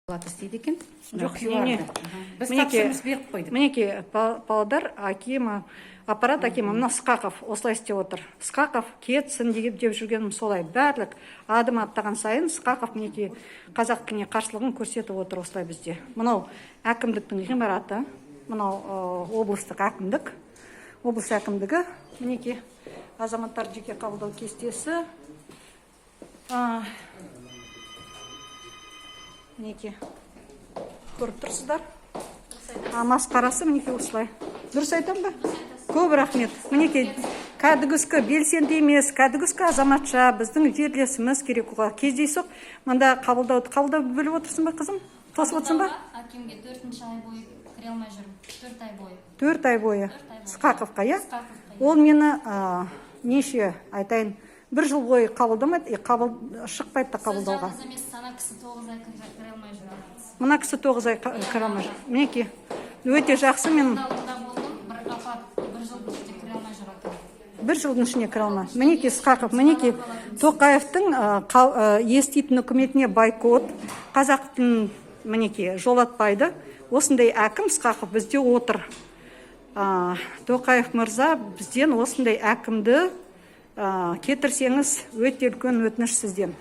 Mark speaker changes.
Speaker 1: істейді екен.
Speaker 2: Жоқ,
Speaker 1: Юарды. Біз тапсырмыз беріп қойдық.
Speaker 2: Мінекей, павлодар акимі, аппарат акимі, мына Сқақов осылай істеп отыр. Сқақов кетсін деп жүргенім солай. Барлық адым аттаған сайын Сқақов мінекей қазақ тіліне қарсылығын көрсетіп отыр осылай бізде. Мынау әкімдіктің ғимараты, мынау облыстық әкімдік, облыс әкімдігі, мінекей азаматтар жеке қабылдау кестесі. Мінекей көріп тұрсыздар. Масқарасы мінекей осылай. Дұрыс айтам ба? Көп рахмет. Мінекей кәдігіскі белсенді емес, кәдігіскі азаматша біздің жерлесіміз керек оға кездейсоқ. Мында қабылдау біліп отырсың ба, қызым? Тосып отырсың ба?
Speaker 3: Акимге 4-ші ай бойы кіре алмай жүрмін. 4 ай бойы.
Speaker 2: 4 ай бойы. Сқақовқа, иә?
Speaker 3: Сқақовқа.
Speaker 2: Ол мені неше айтайын, 1 жыл бойы қабылдамайды, шықпайды да қабылдауға.
Speaker 3: Сіз жалғыз емес, ана кісі 9 ай кіре алмай жүрмін.
Speaker 2: Мына кісі 9 ай кіре алмай жүр. Мінекей, өте жақсы. Мен
Speaker 3: Алдында болдым, бір апат 1 жыл ішінде кіре алмай жүрмін.
Speaker 2: 1 жылдың ішіне кіре алмай. Мінекей Сқақов, мінекей Тоқаевтың еститін үкіметіне бойкот, қазақ тілін мінекей жолатпайды. Осындай әкім Сқақов бізде отыр. Тоқаев мырза бізден осындай әкімді кетірсеңіз өте үлкен өтініш сізден.